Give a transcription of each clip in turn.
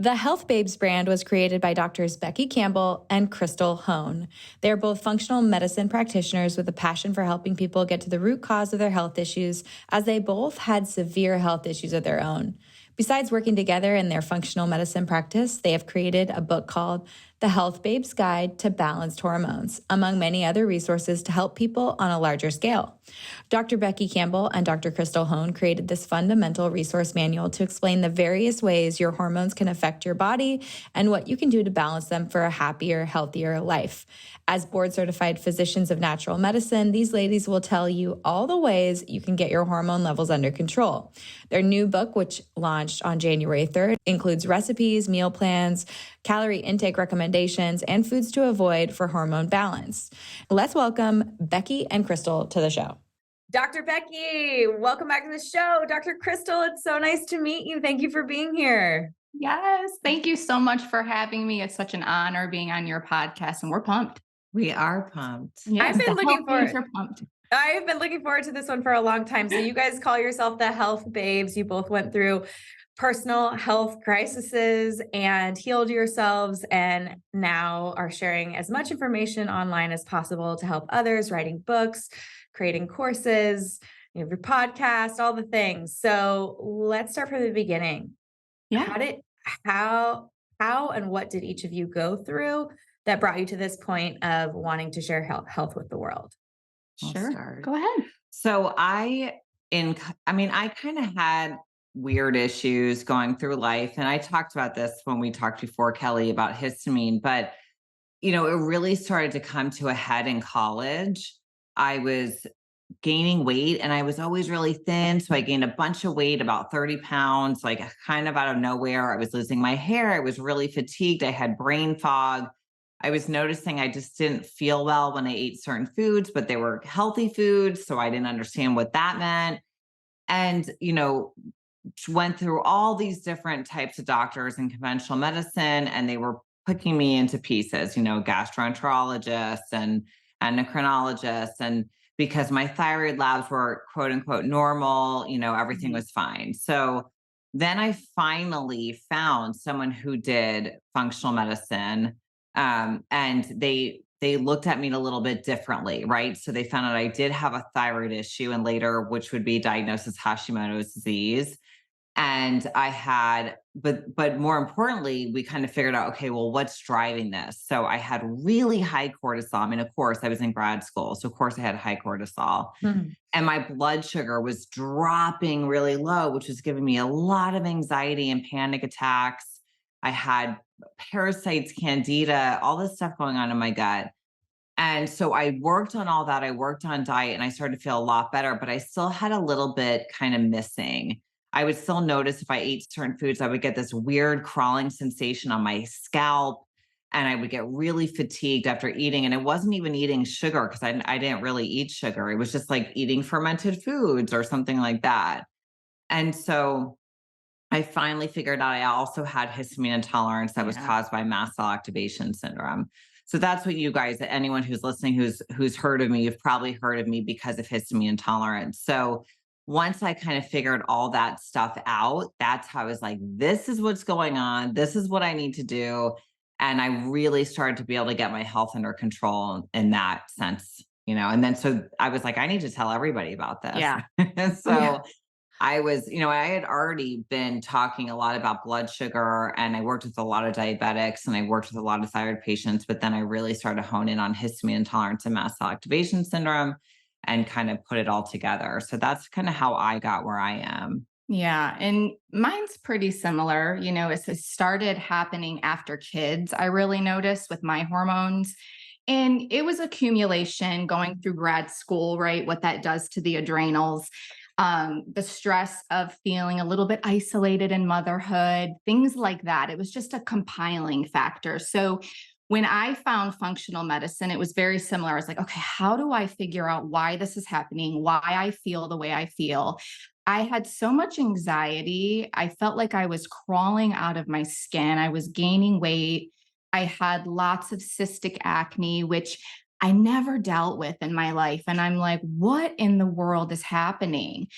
The Health Babes brand was created by doctors Becky Campbell and Krystal Hohn. They are both functional medicine practitioners with a passion for helping people get to the root cause of their health issues, as they both had severe health issues of their own. Besides working together in their functional medicine practice, they have created a book called The Health Babes Guide to Balanced Hormones, among many other resources to help people on a larger scale. Dr. Becky Campbell and Dr. Krystal Hohn created this fundamental resource manual to explain the various ways your hormones can affect your body and what you can do to balance them for a happier, healthier life. As board-certified physicians of natural medicine, these ladies will tell you all the ways you can get your hormone levels under control. Their new book, which launched on January 3rd, includes recipes, meal plans, calorie intake recommendations, and foods to avoid for hormone balance. Let's welcome Becky and Krystal to the show. Dr. Becky, welcome back to the show. Dr. Krystal, it's so nice to meet you. Thank you for being here. Yes, thank you so much for having me. It's such an honor being on your podcast, and we're pumped. We are pumped. Yes, I've been looking forward to this one for a long time. So you guys call yourself the Health Babes. You both went through personal health crises and healed yourselves, and now are sharing as much information online as possible to help others, writing books, creating courses, you have your podcast, all the things. So let's start from the beginning. Yeah. How and what did each of you go through that brought you to this point of wanting to share health with the world? Sure. Go ahead. So I kind of had weird issues going through life. And I talked about this when we talked before, Kelly, about histamine, but it really started to come to a head in college. I was gaining weight and I was always really thin. So I gained a bunch of weight, about 30 pounds, like kind of out of nowhere. I was losing my hair. I was really fatigued. I had brain fog. I was noticing I just didn't feel well when I ate certain foods, but they were healthy foods. So I didn't understand what that meant. And, went through all these different types of doctors in conventional medicine, and they were picking me into pieces, gastroenterologists and endocrinologists. And because my thyroid labs were quote unquote normal, everything was fine. So then I finally found someone who did functional medicine. And they looked at me a little bit differently, right? So they found out I did have a thyroid issue, and later, which would be diagnosed as Hashimoto's disease. And I had, but more importantly, we kind of figured out, okay, well, what's driving this? So I had really high cortisol. I mean, of course, I was in grad school. So of course I had high cortisol. Mm-hmm. And my blood sugar was dropping really low, which was giving me a lot of anxiety and panic attacks. I had parasites, candida, all this stuff going on in my gut. And so I worked on all that. I worked on diet and I started to feel a lot better, but I still had a little bit kind of missing. I would still notice if I ate certain foods, I would get this weird crawling sensation on my scalp, and I would get really fatigued after eating. And it wasn't even eating sugar, because I didn't really eat sugar. It was just like eating fermented foods or something like that. And so I finally figured out I also had histamine intolerance that was caused by mast cell activation syndrome. So that's what you guys, anyone who's listening, who's heard of me, you've probably heard of me because of histamine intolerance. So once I kind of figured all that stuff out, that's how I was like, this is what's going on. This is what I need to do. And I really started to be able to get my health under control in that sense, and then, so I was like, I need to tell everybody about this. Yeah. So I was, I had already been talking a lot about blood sugar, and I worked with a lot of diabetics, and I worked with a lot of thyroid patients, but then I really started to hone in on histamine intolerance and mast cell activation syndrome and kind of put it all together. So that's kind of how I got where I am. Yeah. And mine's pretty similar. It started happening after kids. I really noticed with my hormones. And it was accumulation going through grad school, right? What that does to the adrenals. The stress of feeling a little bit isolated in motherhood, things like that. It was just a compiling factor. So when I found functional medicine, it was very similar. I was like, okay, how do I figure out why this is happening? Why I feel the way I feel? I had so much anxiety. I felt like I was crawling out of my skin. I was gaining weight. I had lots of cystic acne, which I never dealt with in my life. And I'm like, what in the world is happening?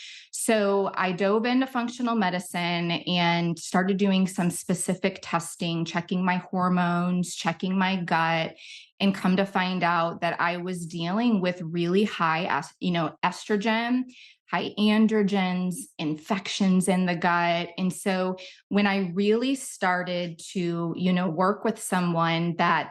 So I dove into functional medicine and started doing some specific testing, checking my hormones, checking my gut, and come to find out that I was dealing with really high, estrogen, high androgens, infections in the gut. And so when I really started to, work with someone that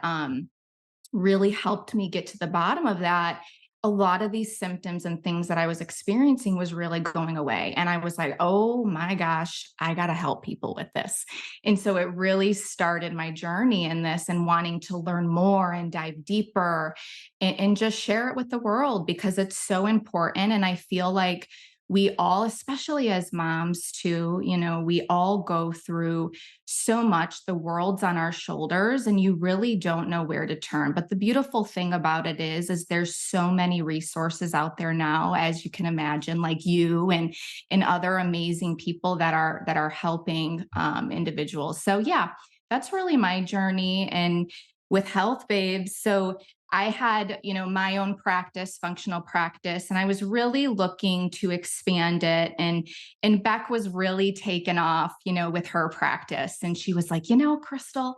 really helped me get to the bottom of that, a lot of these symptoms and things that I was experiencing was really going away. And I was like, oh my gosh, I got to help people with this. And so it really started my journey in this and wanting to learn more and dive deeper and just share it with the world because it's so important. And I feel like we all, especially as moms too, we all go through so much. The world's on our shoulders and you really don't know where to turn. But the beautiful thing about it is there's so many resources out there now, as you can imagine, like you and other amazing people that are helping individuals. So yeah, that's really my journey and with Health Babes. So I had, my own practice, functional practice, and I was really looking to expand it. And Beck was really taken off, with her practice. And she was like, Krystal,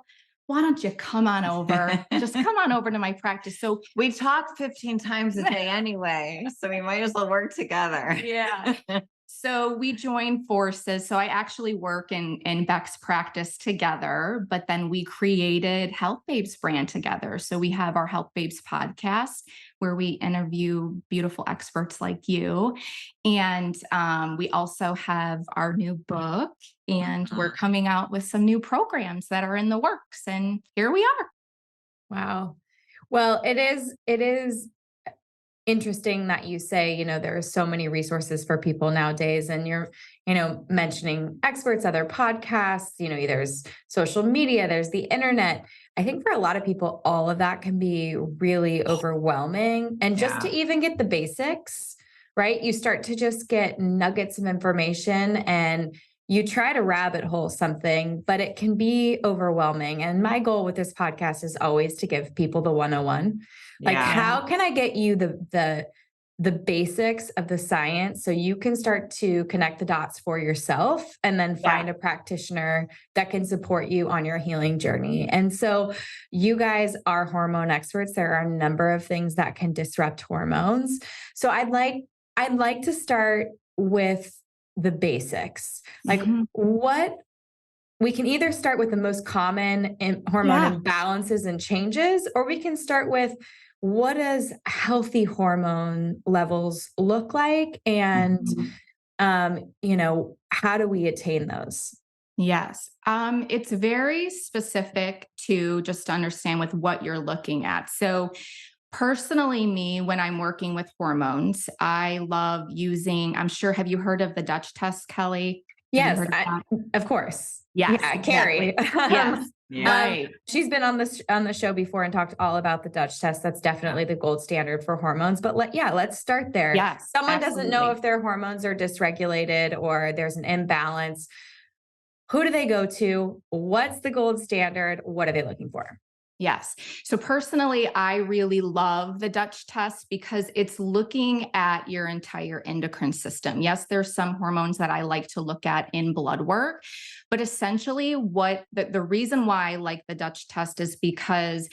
why don't you come on over? Just come on over to my practice. So we talk 15 times a day anyway, so we might as well work together. Yeah. So we joined forces. So I actually work in Beck's practice together, but then we created Health Babes brand together. So we have our Health Babes podcast where we interview beautiful experts like you. And we also have our new book and we're coming out with some new programs that are in the works. And here we are. Wow. Well, it is interesting that you say, there are so many resources for people nowadays and you're, mentioning experts, other podcasts, there's social media, there's the internet. I think for a lot of people, all of that can be really overwhelming. And just to even get the basics, right? You start to just get nuggets of information and you try to rabbit hole something, but it can be overwhelming. And my goal with this podcast is always to give people the 101. Like, how can I get you the basics of the science so you can start to connect the dots for yourself and then find a practitioner that can support you on your healing journey. And so you guys are hormone experts. There are a number of things that can disrupt hormones. So I'd like to start with the basics. Like what we can either start with the most common hormone imbalances and changes, or we can start with what does healthy hormone levels look like? And, how do we attain those? Yes. It's very specific to just understand with what you're looking at. So personally, me, when I'm working with hormones, I love using, I'm sure, have you heard of the Dutch test, Kelly? Yes, of course. Yes, yeah, Carrie. Yes. Right. She's been on the show before and talked all about the Dutch test. That's definitely the gold standard for hormones. But let's start there. Yes, Someone doesn't know if their hormones are dysregulated or there's an imbalance. Who do they go to? What's the gold standard? What are they looking for? Yes. So personally, I really love the Dutch test because it's looking at your entire endocrine system. Yes, there's some hormones that I like to look at in blood work, but essentially what the reason why I like the Dutch test is because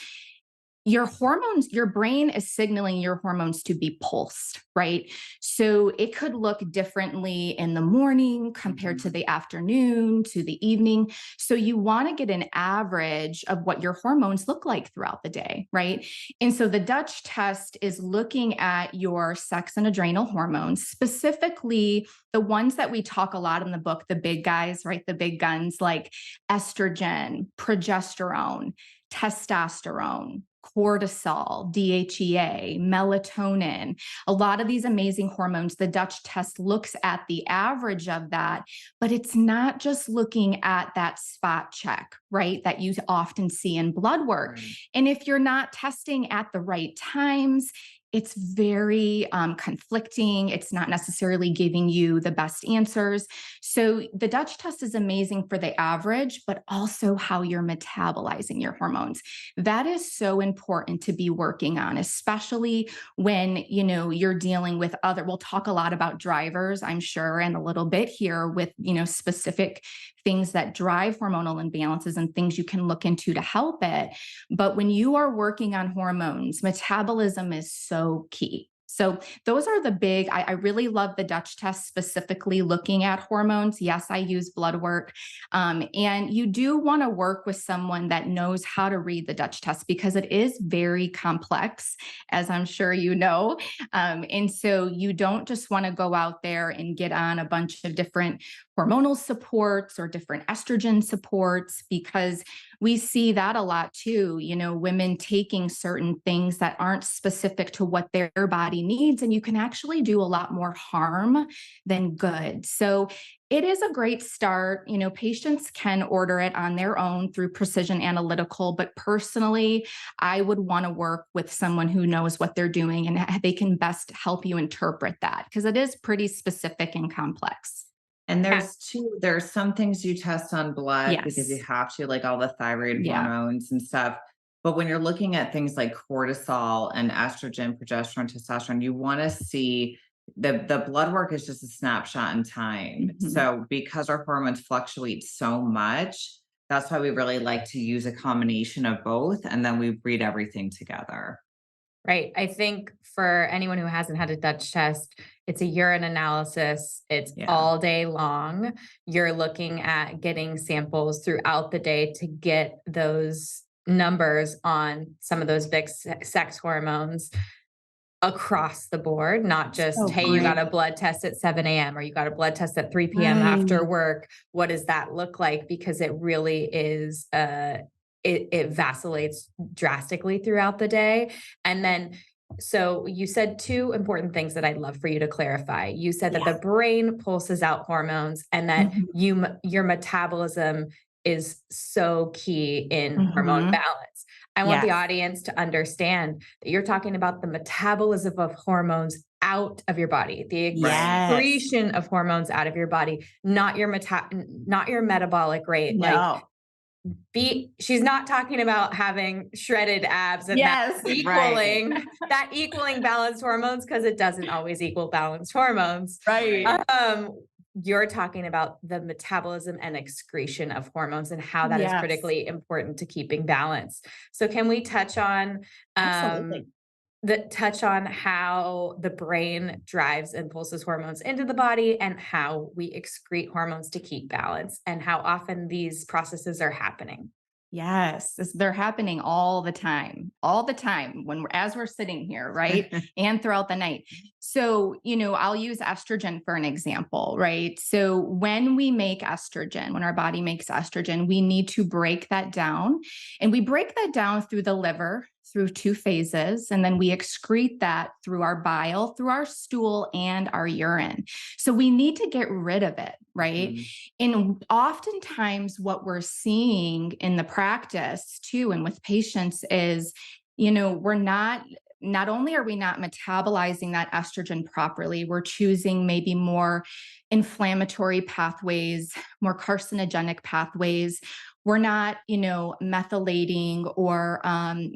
your hormones, your brain is signaling your hormones to be pulsed, right? So it could look differently in the morning compared to the afternoon, to the evening. So you want to get an average of what your hormones look like throughout the day, right? And so the Dutch test is looking at your sex and adrenal hormones, specifically the ones that we talk a lot in the book, the big guys, right? The big guns like estrogen, progesterone, testosterone, cortisol, DHEA, melatonin, a lot of these amazing hormones. The Dutch test looks at the average of that, but it's not just looking at that spot check, right? That you often see in blood work. And if you're not testing at the right times, it's very conflicting. It's not necessarily giving you the best answers. So the Dutch test is amazing for the average, but also how you're metabolizing your hormones. That is so important to be working on, especially when, you know, you're dealing with other, we'll talk a lot about drivers, I'm sure, and a little bit here with, you know, specific things that drive hormonal imbalances and things you can look into to help it. But when you are working on hormones, metabolism is so key. So those are the big, I really love the Dutch test, specifically looking at hormones. Yes, I use blood work. And you do want to work with someone that knows how to read the Dutch test because it is very complex, as I'm sure you know. And so you don't just want to go out there and get on a bunch of different hormonal supports or different estrogen supports, because we see that a lot too, you know, women taking certain things that aren't specific to what their body needs, and you can actually do a lot more harm than good. So it is a great start. You know, patients can order it on their own through Precision Analytical, but personally, I would want to work with someone who knows what they're doing and they can best help you interpret that because it is pretty specific and complex. And there's some things you test on blood because you Yes. have to, like all the thyroid Yeah. hormones and stuff. But when you're looking at things like cortisol and estrogen, progesterone, testosterone, you want to see the blood work is just a snapshot in time. Mhm. So because our hormones fluctuate so much, that's why we really like to use a combination of both. And then we read everything together. Right. I think for anyone who hasn't had a Dutch test, it's a urine analysis. It's Yeah. all day long. You're looking at getting samples throughout the day to get those numbers on some of those big sex hormones across the board, not just, So hey, you got a great. blood test at 7 a.m. or you got a blood test at 3 p.m. after work. What does that look like? Because it really is it vacillates drastically throughout the day. And then, so you said two important things that I'd love for you to clarify. You said that Yeah. the brain pulses out hormones and that Mhm. your metabolism is so key in hormone Mhm. balance. I want the Yes. audience to understand that you're talking about the metabolism of hormones out of your body, the Right. excretion of hormones out of your body, not your not your metabolic rate. Like No. she's not talking about having shredded abs and that Yes. Right. equaling balanced hormones, because it doesn't always equal balanced hormones. Right. You're talking about the metabolism and excretion of hormones and how that is Yes. critically important to keeping balance. So can we touch on Absolutely. touch on how the brain drives and pulses hormones into the body and how we excrete hormones to keep balance and how often these processes are happening? Yes, they're happening all the time when as we're sitting here, right? And throughout the night. So, you know, I'll use estrogen for an example, right? So when we make estrogen, when our body makes estrogen, we need to break that down, and we break that down through the liver, through two phases, and then we excrete that through our bile, through our stool and our urine. So we need to get rid of it, right? Mhm. And oftentimes, what we're seeing in the practice too, and with patients is, you know, not only are we not metabolizing that estrogen properly, we're choosing maybe more inflammatory pathways, more carcinogenic pathways. We're not, you know, methylating or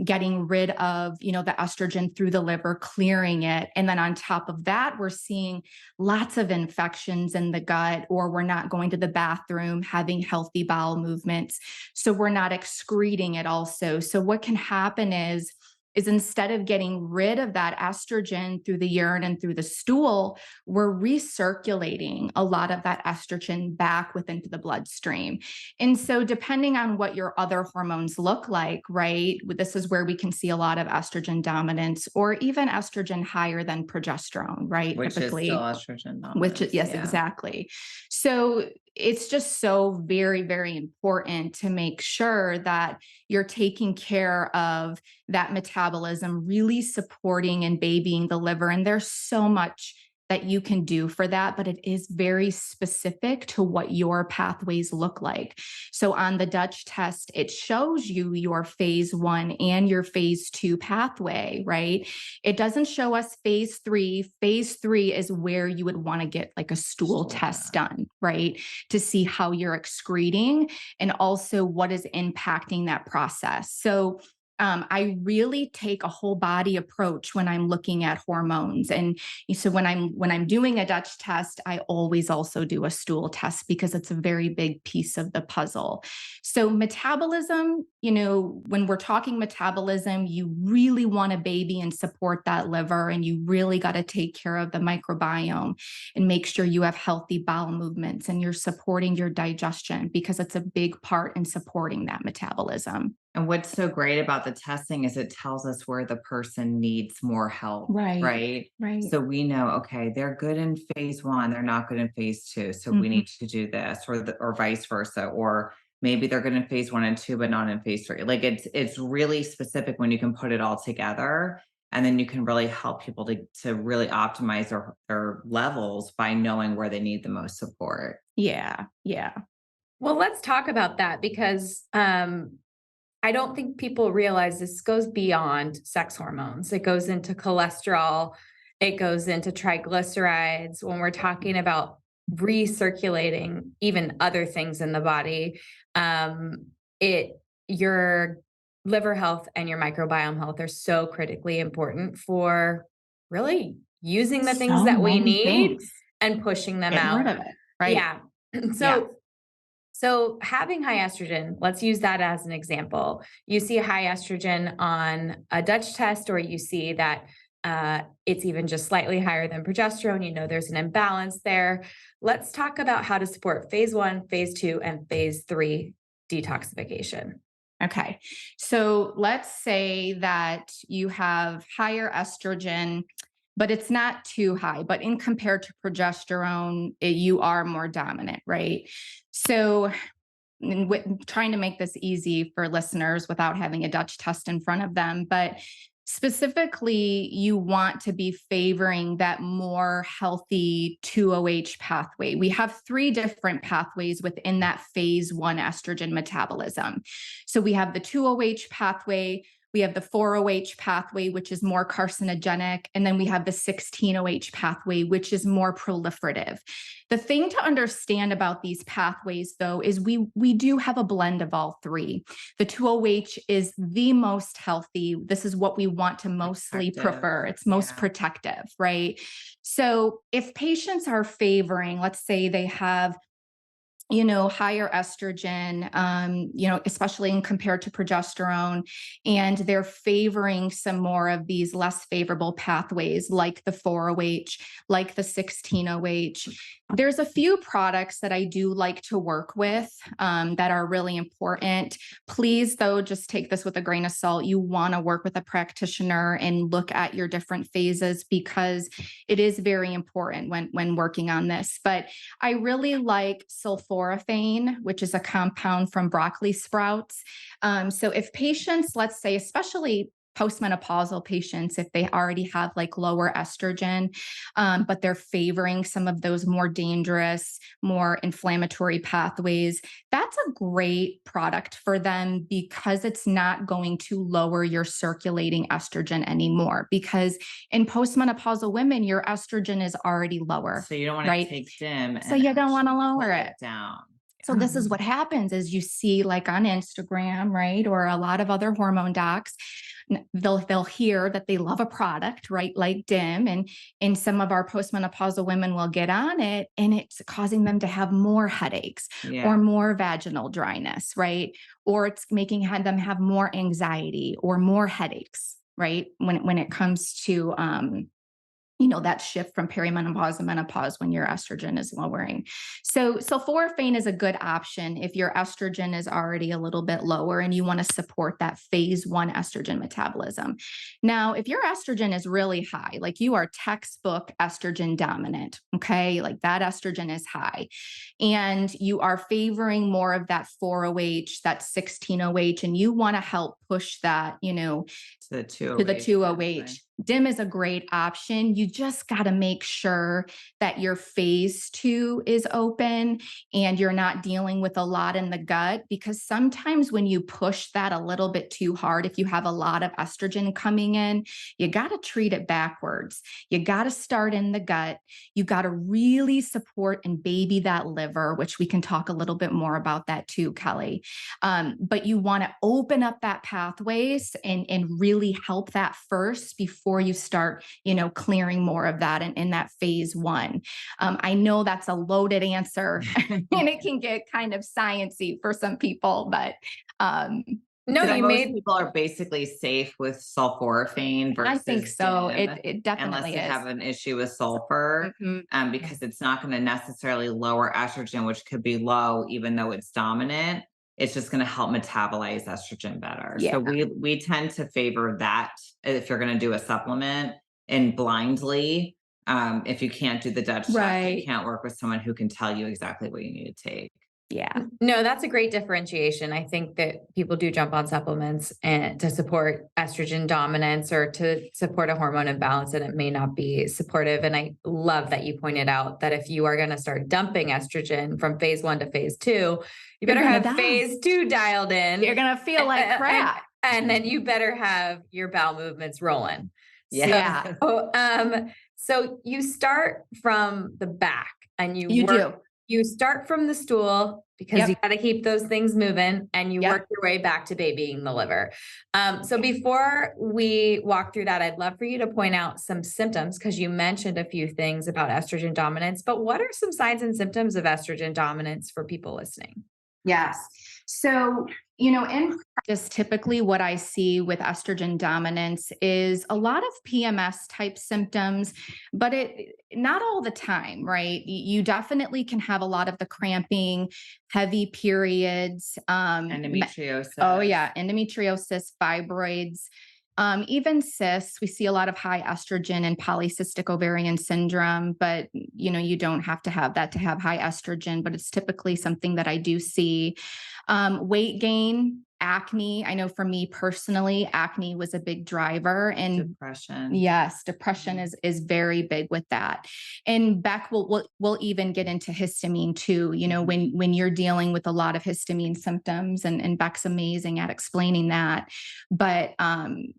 getting rid of, you know, the estrogen through the liver, clearing it. And then on top of that, we're seeing lots of infections in the gut, or we're not going to the bathroom, having healthy bowel movements. So we're not excreting it also. So what can happen is instead of getting rid of that estrogen through the urine and through the stool, we're recirculating a lot of that estrogen back within the bloodstream. And so depending on what your other hormones look like, right, this is where we can see a lot of estrogen dominance or even estrogen higher than progesterone, right? Which Typically, is still estrogen which dominance. yes, Yeah. exactly. So it's just so very, very important to make sure that you're taking care of that metabolism, really supporting and babying the liver. And there's so much that you can do for that, but it is very specific to what your pathways look like. So on the Dutch test, it shows you your phase 1 and your phase 2 pathway, right? It doesn't show us phase 3. Phase 3 is where you would want to get like a stool test done, right? To see how you're excreting and also what is impacting that process. So I really take a whole body approach when I'm looking at hormones. And so when I'm doing a Dutch test, I always also do a stool test because it's a very big piece of the puzzle. So metabolism, when we're talking metabolism, you really want to baby and support that liver, and you really got to take care of the microbiome and make sure you have healthy bowel movements and you're supporting your digestion, because it's a big part in supporting that metabolism. And what's so great about the testing is it tells us where the person needs more help. Right. So we know, okay, they're good in phase 1, they're not good in phase 2. So we need to do this, or vice versa. Or maybe they're good in phase 1 and 2, but not in phase 3. Like it's really specific when you can put it all together. And then you can really help people to really optimize their levels by knowing where they need the most support. Yeah. Well, let's talk about that, because I don't think people realize this goes beyond sex hormones. It goes into cholesterol. It goes into triglycerides. When we're talking about recirculating even other things in the body, your liver health and your microbiome health are so critically important for really using the things that we need and pushing them Getting out. rid of it, right? Yeah. So having high estrogen, let's use that as an example. You see a high estrogen on a Dutch test, or you see that it's even just slightly higher than progesterone, there's an imbalance there. Let's talk about how to support phase 1, phase 2, and phase 3 detoxification. Okay. So let's say that you have higher estrogen, but it's not too high, but in compared to progesterone, you are more dominant, right? So trying to make this easy for listeners without having a Dutch test in front of them, but specifically, you want to be favoring that more healthy 2OH pathway. We have 3 different pathways within that phase 1 estrogen metabolism. So we have the 2OH pathway, we have the 4OH pathway, which is more carcinogenic, and then we have the 16OH pathway, which is more proliferative. The thing to understand about these pathways, though, is we do have a blend of all 3. The 2OH is the most healthy. This is what we want to mostly prefer. It's most protective, right? So if patients are favoring, let's say they have higher estrogen, especially in compared to progesterone, and they're favoring some more of these less favorable pathways like the 4OH, like the 16OH. There's a few products that I do like to work with that are really important. Please, though, just take this with a grain of salt. You want to work with a practitioner and look at your different phases, because it is very important when working on this. But I really like sulforaphane, which is a compound from broccoli sprouts. So if patients, let's say, especially postmenopausal patients, if they already have like lower estrogen, but they're favoring some of those more dangerous, more inflammatory pathways, that's a great product for them, because it's not going to lower your circulating estrogen anymore. Because in postmenopausal women, your estrogen is already lower. So you don't want to take DIM. So you don't want to lower it down. So this is what happens is you see like on Instagram, right? Or a lot of other hormone docs, they'll hear that they love a product, right? Like DIM, and some of our postmenopausal women will get on it, and it's causing them to have more headaches or more vaginal dryness, right? Or it's making them have more anxiety or more headaches, right? When it comes to that shift from perimenopause to menopause when your estrogen is lowering. So sulforaphane is a good option if your estrogen is already a little bit lower and you want to support that phase 1 estrogen metabolism. Now, if your estrogen is really high, like you are textbook estrogen dominant, okay, like that estrogen is high, and you are favoring more of that 4OH, that 16OH, and you want to help push that, to the 2OH. DIM is a great option. You just got to make sure that your phase 2 is open and you're not dealing with a lot in the gut, because sometimes when you push that a little bit too hard, if you have a lot of estrogen coming in, you got to treat it backwards. You got to start in the gut. You got to really support and baby that liver, which we can talk a little bit more about that too, Kelly. But you want to open up that pathways and really help that first before you start, clearing more of that in that phase 1. I know that's a loaded answer and it can get kind of sciencey for some people, but no, so you most people are basically safe with sulforaphane versus I think so. DIM, It definitely unless they is. have an issue with sulfur, because it's not going to necessarily lower estrogen, which could be low, even though it's dominant. It's just going to help metabolize estrogen better. Yeah. So we tend to favor that if you're going to do a supplement, and blindly. If you can't do the Dutch test, Right. you can't work with someone who can tell you exactly what you need to take. Yeah. No, that's a great differentiation. I think that people do jump on supplements and to support estrogen dominance or to support a hormone imbalance, and it may not be supportive. And I love that you pointed out that if you are going to start dumping estrogen from phase 1 to phase 2, you better have phase 2 dialed in. You're going to feel like crap. And then you better have your bowel movements rolling. Yeah. So you start from the back and you start from the stool because you got to keep those things moving, and you work your way back to babying the liver. So before we walk through that, I'd love for you to point out some symptoms, because you mentioned a few things about estrogen dominance, but what are some signs and symptoms of estrogen dominance for people listening? Yes. So, in practice, typically what I see with estrogen dominance is a lot of PMS type symptoms, but not all the time, right? You definitely can have a lot of the cramping, heavy periods, endometriosis. Oh yeah. Endometriosis, fibroids, even cysts. We see a lot of high estrogen and polycystic ovarian syndrome, but you don't have to have that to have high estrogen, but it's typically something that I do see. Weight gain, acne. I know for me personally, acne was a big driver, and depression. Yes, depression is very big with that. And Beck will even get into histamine too. When you're dealing with a lot of histamine symptoms, and Beck's amazing at explaining that. But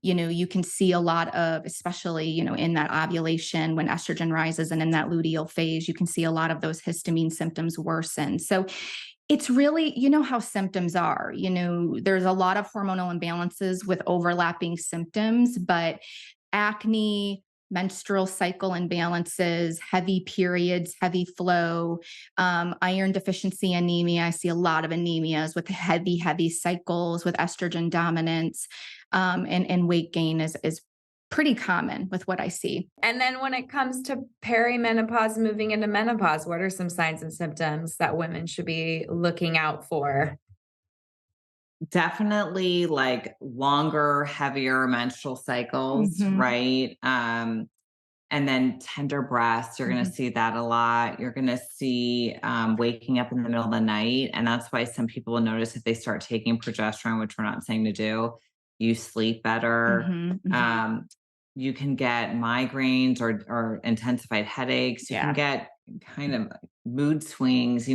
you can see a lot of, especially in that ovulation when estrogen rises and in that luteal phase, you can see a lot of those histamine symptoms worsen. So it's really, how symptoms are, there's a lot of hormonal imbalances with overlapping symptoms, but acne, menstrual cycle imbalances, heavy periods, heavy flow, iron deficiency anemia. I see a lot of anemias with heavy cycles with estrogen dominance, and weight gain is pretty common with what I see. And then when it comes to perimenopause, moving into menopause, what are some signs and symptoms that women should be looking out for? Definitely like longer, heavier menstrual cycles, right? And then tender breasts, you're going to see that a lot. You're going to see waking up in the middle of the night. And that's why some people will notice if they start taking progesterone, which we're not saying to do, you sleep better. You can get migraines or intensified headaches. You can get kind of mood swings,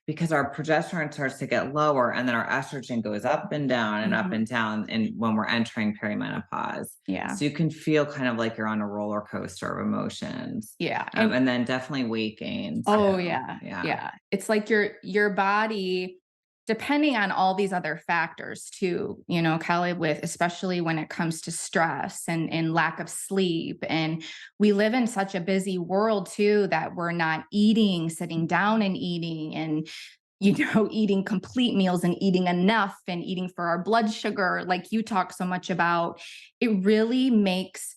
because our progesterone starts to get lower, and then our estrogen goes up and down and up and down. And when we're entering perimenopause, so you can feel kind of like you're on a roller coaster of emotions. And then definitely weight gain. Oh yeah. It's like your body, depending on all these other factors too, Kelly, with especially when it comes to stress and lack of sleep. And we live in such a busy world too, that we're not sitting down and eating, and eating complete meals and eating enough and eating for our blood sugar, like you talk so much about. It really makes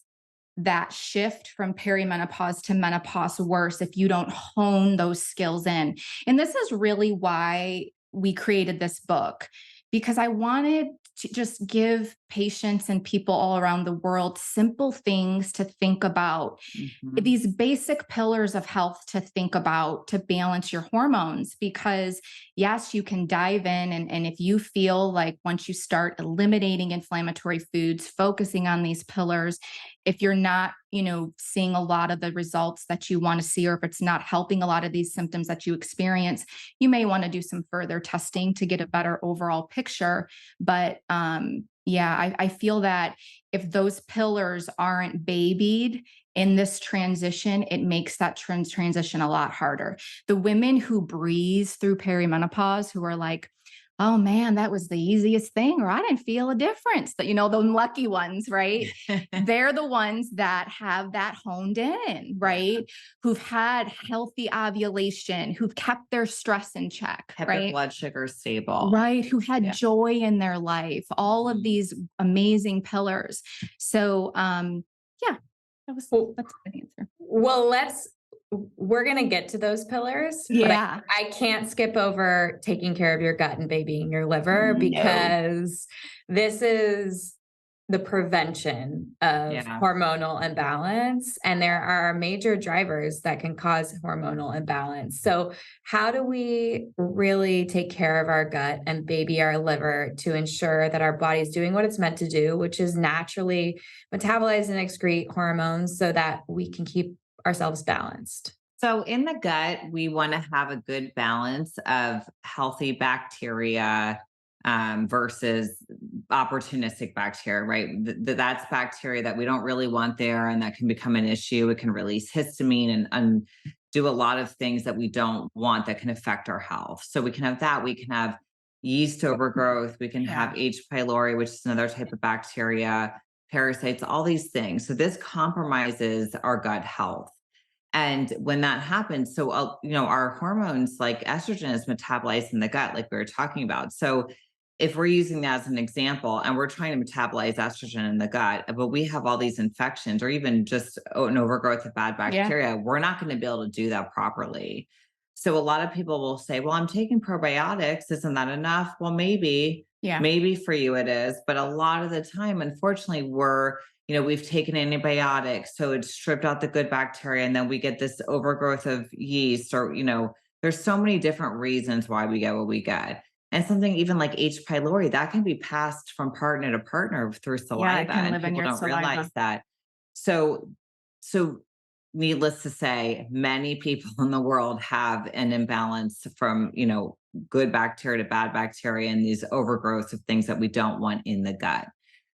that shift from perimenopause to menopause worse if you don't hone those skills in. And this is really why we created this book, because I wanted to just give patients and people all around the world simple things to think about, Mhm. these basic pillars of health to think about to balance your hormones. Because yes, you can dive in, and if you feel like once you start eliminating inflammatory foods, focusing on these pillars, if you're not, seeing a lot of the results that you want to see, or if it's not helping a lot of these symptoms that you experience, you may want to do some further testing to get a better overall picture. But yeah, I feel that if those pillars aren't babied in this transition, it makes that transition a lot harder. The women who breeze through perimenopause, who are like, oh man, that was the easiest thing, or I didn't feel a difference, that, the lucky ones, right? They're the ones that have that honed in, right? Who've had healthy ovulation, who've kept their stress in check, Kept their right? blood sugar stable. Right, who had Yeah. joy in their life, all of Mhm. these amazing pillars. So, yeah, Well, that's a good answer. Well, we're going to get to those pillars, but Yeah. I can't skip over taking care of your gut and babying your liver, No. because this is the prevention of Yeah. hormonal imbalance. And there are major drivers that can cause hormonal imbalance. So how do we really take care of our gut and baby our liver to ensure that our body's doing what it's meant to do, which is naturally metabolize and excrete hormones so that we can keep ourselves balanced? So in the gut, we want to have a good balance of healthy bacteria versus opportunistic bacteria, right? That's bacteria that we don't really want there, and that can become an issue. It can release histamine and do a lot of things that we don't want that can affect our health. So we can have that. We can have yeast overgrowth. We can have H. pylori, which is another type of bacteria, parasites, all these things. So this compromises our gut health. And when that happens, so, our hormones like estrogen is metabolized in the gut, like we were talking about. So if we're using that as an example and we're trying to metabolize estrogen in the gut, but we have all these infections or even just an overgrowth of bad Yeah. bacteria, we're not going to be able to do that properly. So a lot of people will say, well, I'm taking probiotics. Isn't that enough? Well, Yeah. maybe for you it is. But a lot of the time, unfortunately, we've taken antibiotics, so it's stripped out the good bacteria, and then we get this overgrowth of yeast, or, there's so many different reasons why we get what we get. And something even like H. pylori, that can be passed from partner to partner through Yeah, it saliva, can and live in people your don't realize saliva. that. So, so needless to say, many people in the world have an imbalance from, good bacteria to bad bacteria and these overgrowths of things that we don't want in the gut.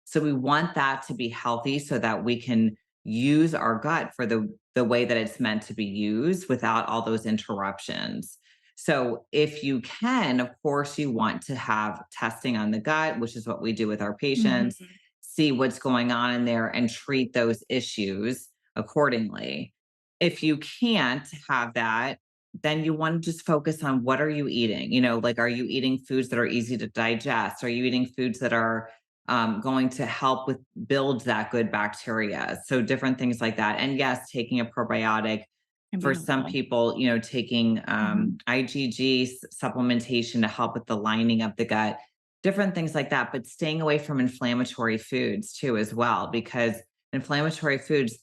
So we want that to be healthy so that we can use our gut for the way that it's meant to be used without all those interruptions. So if you can, of course, you want to have testing on the gut, which is what we do with our patients, Mhm. see what's going on in there and treat those issues accordingly. If you can't have that, then you want to just focus on what are you eating? Like, are you eating foods that are easy to digest? Are you eating foods that are going to help with build that good bacteria? So different things like that. And yes, taking a probiotic Can be for some helpful. people, taking Mhm. IgG supplementation to help with the lining of the gut, different things like that. But staying away from inflammatory foods too, as well, because inflammatory foods,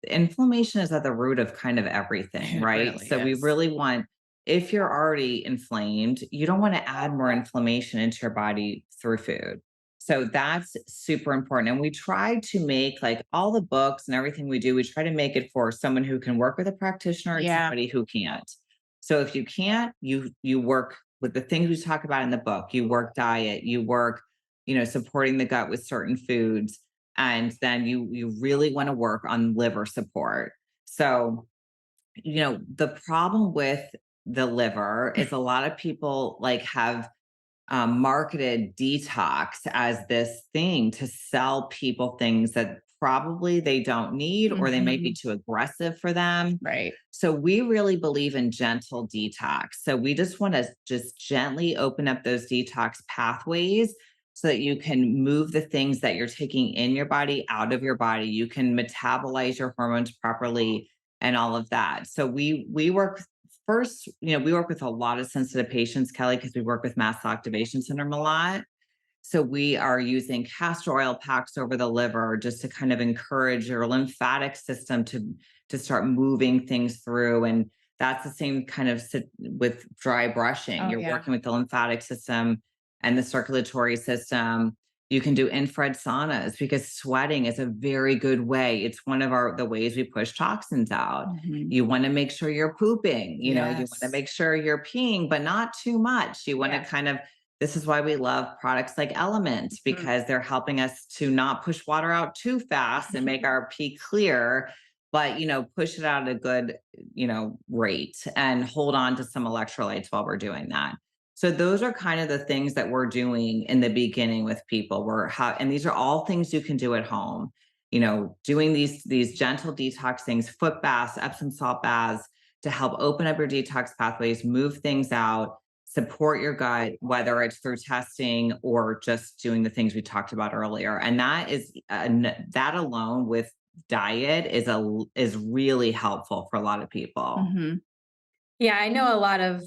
inflammation is at the root of kind of everything, It right? really So we is. really want, if you're already inflamed, you don't want to add more inflammation into your body through food. So that's super important. And we try to make, like, all the books and everything we do, we try to make it for someone who can work with a practitioner and Yeah. somebody who can't. So if you can't, you work with the things we talk about in the book. You work diet, you work, supporting the gut with certain foods, and then you really want to work on liver support. So, the problem with the liver is a lot of people like have marketed detox as this thing to sell people things that probably they don't need, or they might be Mhm. too aggressive for them. Right. So we really believe in gentle detox. So we just want to just gently open up those detox pathways so that you can move the things that you're taking in your body out of your body. You can metabolize your hormones properly and all of that. So we work first, we work with a lot of sensitive patients, Kelly, because we work with mast activation syndrome a lot. So we are using castor oil packs over the liver just to kind of encourage your lymphatic system to start moving things through. And that's the same kind of with dry brushing. Oh, You're yeah. working with the lymphatic system and the circulatory system. You can do infrared saunas because sweating is a very good way. It's one of the ways we push toxins out. Mhm. You want to make sure you're pooping, you want to Yes. make sure you're peeing, but not too much. You want to kind of, this is why we love products like Element, because they're helping us to not push water out too fast and make our pee clear, but, push it out at a good, rate and hold on to some electrolytes while we're doing that. So those are kind of the things that we're doing in the beginning with people. And these are all things you can do at home. Doing these gentle detox things, foot baths, Epsom salt baths, to help open up your detox pathways, move things out, support your gut, whether it's through testing or just doing the things we talked about earlier. And that alone with diet is really helpful for a lot of people. Mhm. Yeah, I know a lot of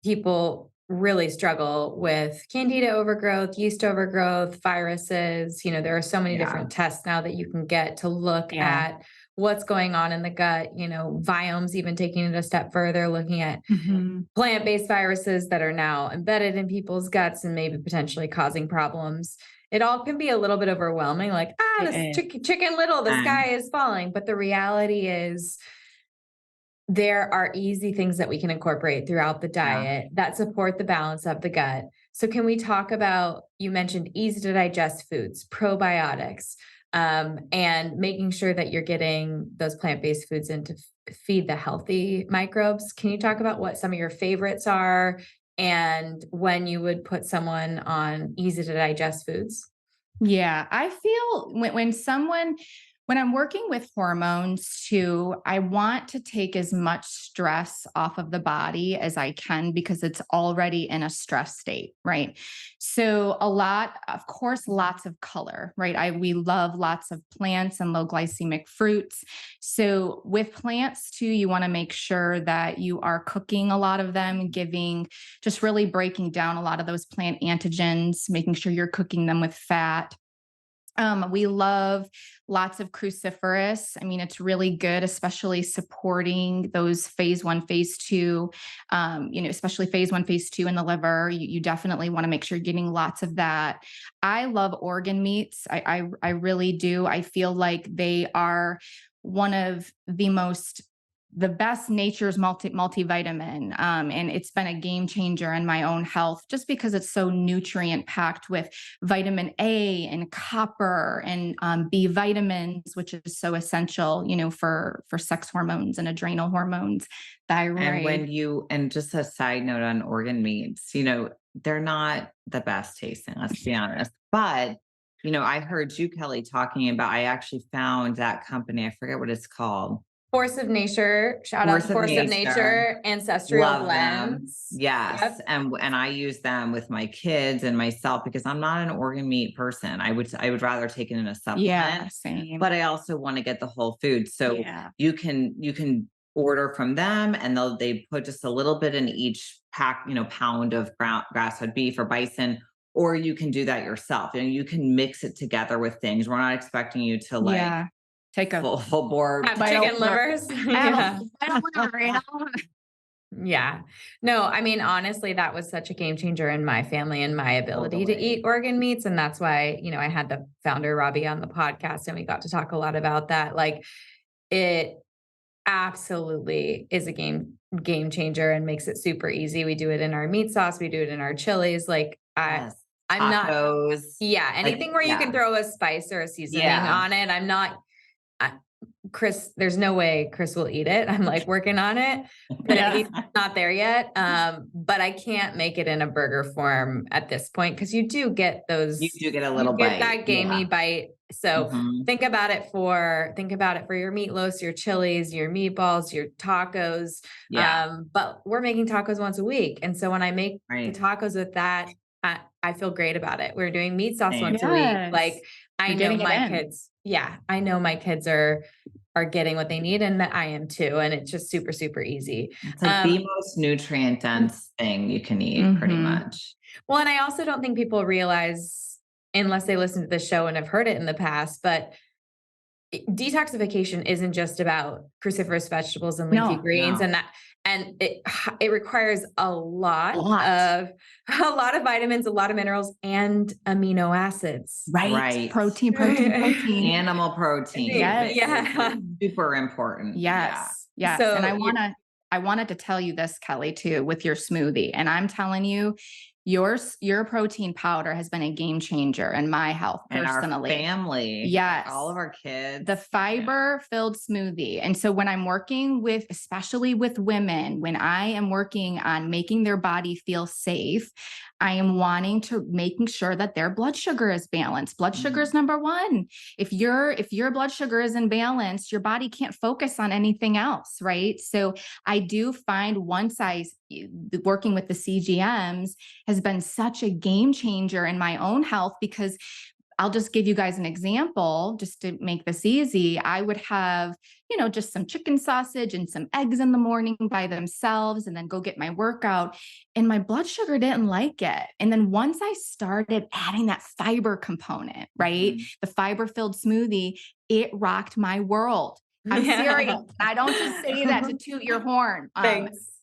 people really struggle with candida overgrowth, yeast overgrowth, viruses. There are so many Yeah. different tests now that you can get to look Yeah. at what's going on in the gut. Viomes, even taking it a step further, looking at Mhm. plant-based viruses that are now embedded in people's guts and maybe potentially causing problems. It all can be a little bit overwhelming, like, this chicken little, the sky is falling. But the reality is, there are easy things that we can incorporate throughout the diet that support the balance of the gut. So can we talk about, you mentioned easy to digest foods, probiotics, and making sure that you're getting those plant-based foods in to feed the healthy microbes. Can you talk about what some of your favorites are and when you would put someone on easy to digest foods? Yeah, I feel when I'm working with hormones too, I want to take as much stress off of the body as I can because it's already in a stress state, right? So of course, lots of color, right? We love lots of plants and low glycemic fruits. So with plants too, you want to make sure that you are cooking a lot of them, just really breaking down a lot of those plant antigens, making sure you're cooking them with fat. We love lots of cruciferous. I mean, it's really good, especially supporting those phase 1, phase 2, especially phase 1, phase 2 in the liver. You definitely want to make sure you're getting lots of that. I love organ meats. I really do. I feel like they are one of the best nature's multivitamin. And it's been a game changer in my own health just because it's so nutrient packed with vitamin A and copper and B vitamins, which is so essential, for sex hormones and adrenal hormones, thyroid. And just a side note on organ meats, they're not the best tasting, let's be honest. But, I heard you, Kelly, talking about, I actually found that company, I forget what it's called. Force of Nature, shout out to Force of Nature, Ancestral Love Blends. them. Yes. Yep. And I use them with my kids and myself because I'm not an organ meat person. I would rather take it in a supplement. Yeah, same. But I also want to get the whole food. So you can order from them and they put just a little bit in each pack, pound of grass-fed beef or bison, or you can do that yourself. You can mix it together with things. We're not expecting you to take a full board. Have chicken livers. Yeah. Yeah. No, I mean, honestly, that was such a game changer in my family and my ability to eat organ meats. And that's why, I had the founder, Robbie, on the podcast and we got to talk a lot about that. Like, it absolutely is a game changer and makes it super easy. We do it in our meat sauce. We do it in our chilies. Like, I'm tacos, not, anything where you can throw a spice or a seasoning on it. I'm not, Chris, there's no way Chris will eat it. I'm like working on it, but he's not there yet. But I can't make it in a burger form at this point because you do get those. You do get a little bite. That gamey bite. So think about it for your meatloafs, your chilies, your meatballs, your tacos. But we're making tacos once a week, and so when I make the tacos with that, I feel great about it. We're doing meat sauce once a week. Like I know my kids. Yeah, I know my kids are getting what they need and that I am too. And it's just super, super easy. It's like the most nutrient dense thing you can eat pretty much. Well, and I also don't think people realize, unless they listen to the show and have heard it in the past, but detoxification isn't just about cruciferous vegetables and leafy No, greens no. and that, and it requires a lot, a lot of vitamins, a lot of minerals, and amino acids. right? Right. Protein. Animal protein Yes. Yeah. is super important. Yes. Yes. So And I wanted to tell you this, Kelly, too, with your smoothie. And I'm telling you, your protein powder has been a game changer in my health And our personally. family. Yes. All of our kids. The fiber filled smoothie. And so when I'm working with, especially with women, when I am working on making their body feel safe, I am wanting to making sure that their blood sugar is balanced. Blood sugar is number one. If your blood sugar is in balance, your body can't focus on anything else, right? So I do find working with the CGMs has been such a game changer in my own health, because I'll just give you guys an example just to make this easy. I would have, just some chicken sausage and some eggs in the morning by themselves, and then go get my workout. And my blood sugar didn't like it. And then once I started adding that fiber component, right? The fiber filled smoothie, it rocked my world. I'm serious. I don't just say that to toot your horn.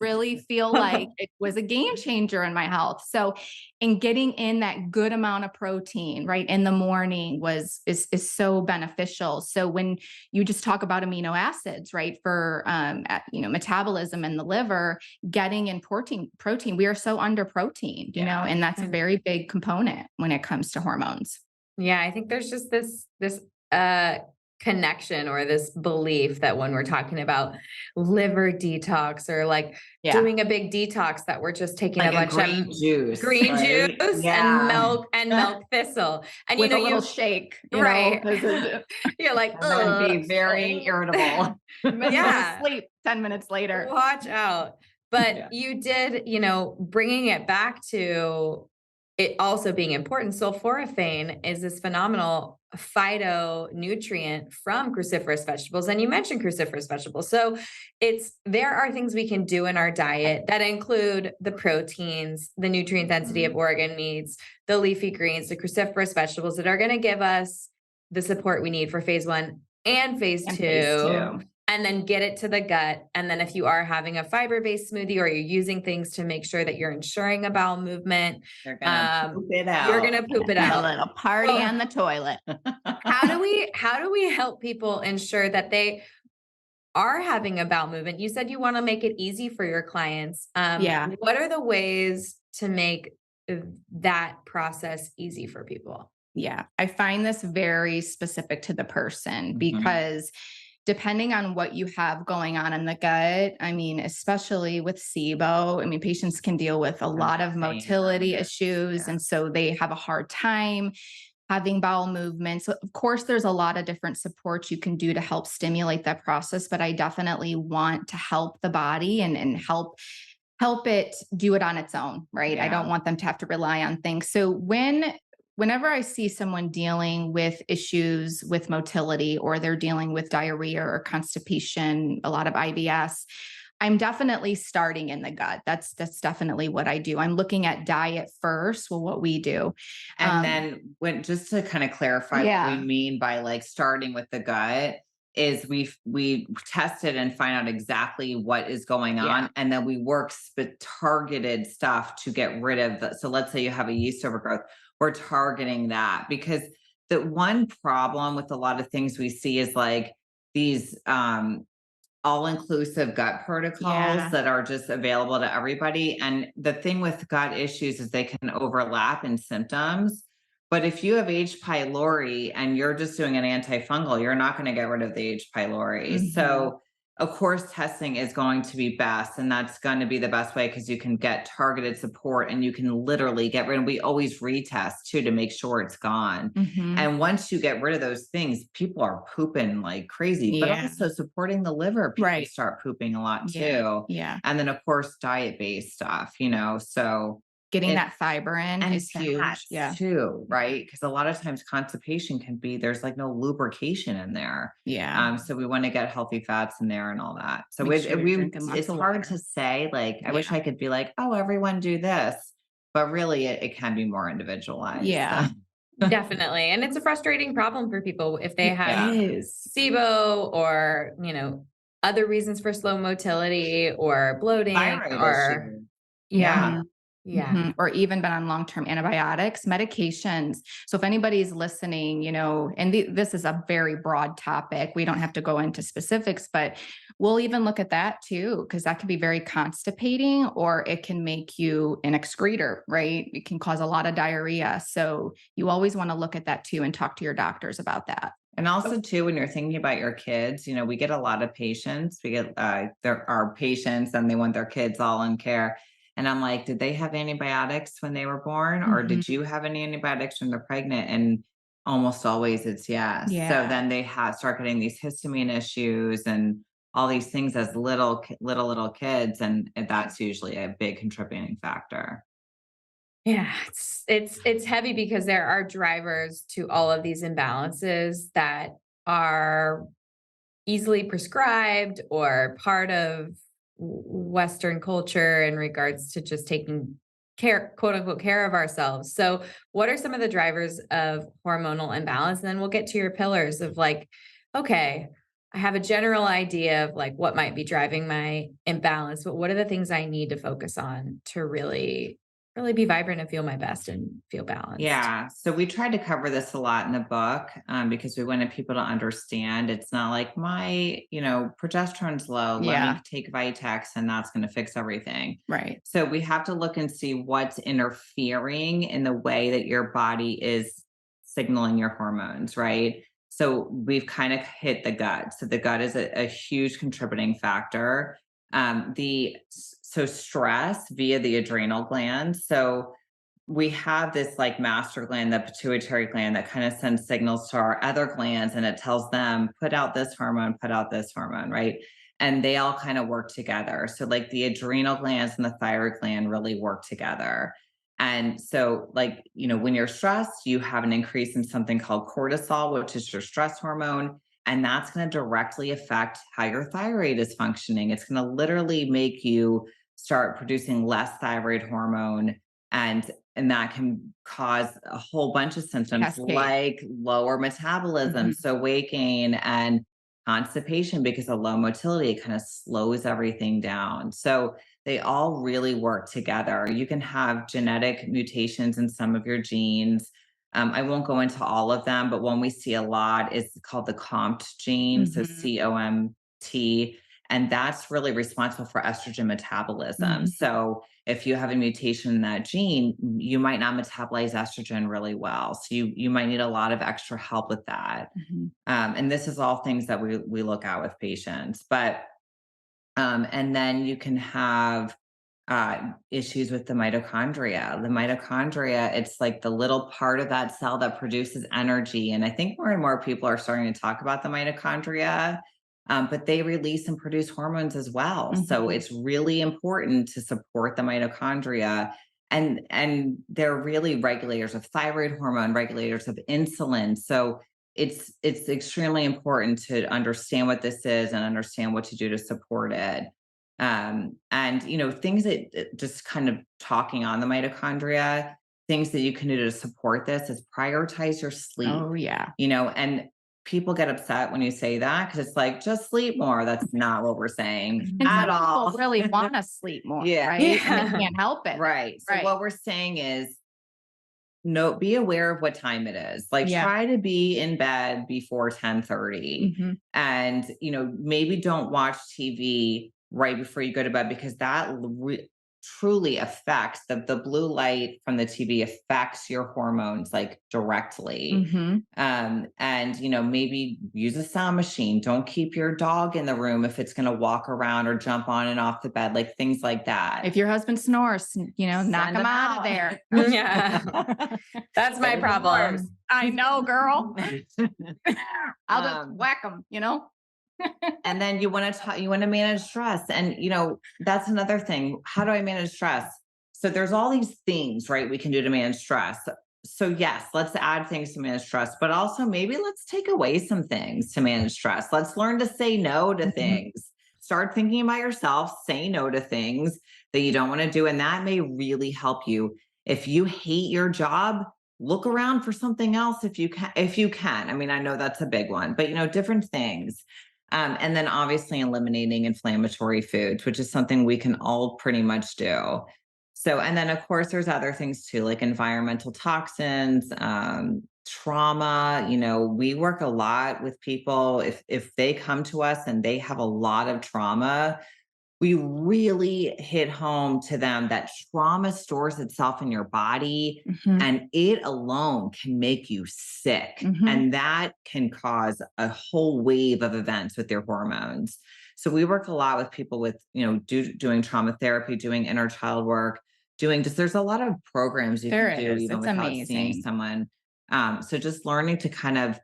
Really feel like it was a game changer in my health. So in getting in that good amount of protein, right, in the morning is so beneficial. So when you just talk about amino acids, right, for metabolism in the liver, getting in protein, we are so under protein, and that's a very big component when it comes to hormones. Yeah, I think there's just this connection or this belief that when we're talking about liver detox or doing a big detox, that we're just taking like a bunch green of juice, green right? juice and milk thistle, and with a little shake, right? You're like, and then be very irritable. Yeah, sleep 10 minutes later. Watch out. But you did, bringing it back to it also being important. Sulforaphane is this phenomenal phytonutrient from cruciferous vegetables. And you mentioned cruciferous vegetables. So there are things we can do in our diet that include the proteins, the nutrient density of organ meats, the leafy greens, the cruciferous vegetables that are going to give us the support we need for phase 1 and phase 2. And then get it to the gut. And then if you are having a fiber-based smoothie or you're using things to make sure that you're ensuring a bowel movement, you're gonna poop it out. You're gonna poop it out. A little party on the toilet. How do we help people ensure that they are having a bowel movement? You said you want to make it easy for your clients. What are the ways to make that process easy for people? Yeah, I find this very specific to the person because depending on what you have going on in the gut, I mean, especially with SIBO, I mean, patients can deal with a lot of motility issues. And so they have a hard time having bowel movements. So of course, there's a lot of different supports you can do to help stimulate that process, but I definitely want to help the body and help it do it on its own, right? I don't want them to have to rely on things. So whenever I see someone dealing with issues with motility, or they're dealing with diarrhea or constipation, a lot of IBS, I'm definitely starting in the gut. That's definitely what I do. I'm looking at diet first. Well, what we do. And then just to kind of clarify what we mean by starting with the gut is we tested and find out exactly what is going on. And then we work targeted stuff to get rid of that. So let's say you have a yeast overgrowth. We're targeting that, because the one problem with a lot of things we see is these all-inclusive gut protocols that are just available to everybody. And the thing with gut issues is they can overlap in symptoms. But if you have H. pylori and you're just doing an antifungal, you're not going to get rid of the H. pylori. So of course, testing is going to be best, and that's going to be the best way, because you can get targeted support and you can literally get rid of. We always retest too to make sure it's gone. And once you get rid of those things, people are pooping like crazy, but also supporting the liver. People start pooping a lot too. And then of course, diet-based stuff, so getting that fiber in is huge. Too, right? Because a lot of times constipation can be, there's no lubrication in there. So we want to get healthy fats in there and all that. So it's hard to say, I wish I could be oh, everyone do this, but really it can be more individualized. Yeah. Definitely. And it's a frustrating problem for people if they have SIBO or, other reasons for slow motility or bloating Thyroid or issue. yeah. Yeah. Mhm. Or even been on long-term antibiotics, medications. So if anybody's listening, and this is a very broad topic, we don't have to go into specifics, but we'll even look at that too, because that can be very constipating, or it can make you an excreter, right? It can cause a lot of diarrhea. So you always want to look at that too and talk to your doctors about that. And also too, when you're thinking about your kids, we get a lot of patients. We get there are patients and they want their kids all in care. And I'm like, did they have antibiotics when they were born? Or did you have any antibiotics when they're pregnant? And almost always it's yes. Yeah. So then they start getting these histamine issues and all these things as little kids. And that's usually a big contributing factor. Yeah, it's heavy because there are drivers to all of these imbalances that are easily prescribed or part of Western culture in regards to just taking care, quote unquote, care of ourselves. So what are some of the drivers of hormonal imbalance? And then we'll get to your pillars of like, okay, I have a general idea of like what might be driving my imbalance, but what are the things I need to focus on to really be vibrant and feel my best and feel balanced? Yeah. So we tried to cover this a lot in the book because we wanted people to understand it's not like my, progesterone's low. Let me take Vitex and that's going to fix everything. Right. So we have to look and see what's interfering in the way that your body is signaling your hormones, right? So we've kind of hit the gut. So the gut is a huge contributing factor. So stress via the adrenal gland. So we have this like master gland, the pituitary gland, that kind of sends signals to our other glands and it tells them, put out this hormone, right? And they all kind of work together. So like the adrenal glands and the thyroid gland really work together. And so when you're stressed, you have an increase in something called cortisol, which is your stress hormone. And that's going to directly affect how your thyroid is functioning. It's going to literally make you start producing less thyroid hormone. And that can cause a whole bunch of symptoms like lower metabolism, so weight gain and constipation because of low motility. It kind of slows everything down. So they all really work together. You can have genetic mutations in some of your genes. I won't go into all of them, but one we see a lot is called the COMT gene, so COMT. And that's really responsible for estrogen metabolism. So if you have a mutation in that gene, you might not metabolize estrogen really well. So you might need a lot of extra help with that. And this is all things that we look at with patients. But and then you can have issues with the mitochondria. The mitochondria, it's like the little part of that cell that produces energy. And I think more and more people are starting to talk about the mitochondria. But they release and produce hormones as well. So it's really important to support the mitochondria. And they're really regulators of thyroid hormone, regulators of insulin. So it's extremely important to understand what this is and understand what to do to support it. And things that just kind of talking on the mitochondria, things that you can do to support this is prioritize your sleep. Oh yeah. And people get upset when you say that because it's like, just sleep more. That's not what we're saying at all. People really want to sleep more, right? Yeah. And they can't help it. Right. So what we're saying is, be aware of what time it is. Like try to be in bed before 10:30 and, maybe don't watch TV right before you go to bed because that truly affects the blue light from the TV affects your hormones like directly. And maybe use a sound machine. Don't keep your dog in the room if it's going to walk around or jump on and off the bed, like things like that. If your husband snores, knock him out of there. Yeah. That's my problem. I know, girl. I'll just whack him, And then you want to manage stress. And, that's another thing. How do I manage stress? So there's all these things, right, we can do to manage stress. So yes, let's add things to manage stress, but also maybe let's take away some things to manage stress. Let's learn to say no to things. Start thinking about yourself, say no to things that you don't want to do. And that may really help you. If you hate your job, look around for something else if you can. I mean, I know that's a big one, but different things. And then obviously eliminating inflammatory foods, which is something we can all pretty much do. So, and then of course, there's other things too, like environmental toxins, trauma. We work a lot with people. If they come to us and they have a lot of trauma, we really hit home to them that trauma stores itself in your body, and it alone can make you sick. And that can cause a whole wave of events with your hormones. So we work a lot with people with, doing trauma therapy, doing inner child work, there's a lot of programs you can do even without seeing someone. So just learning to kind of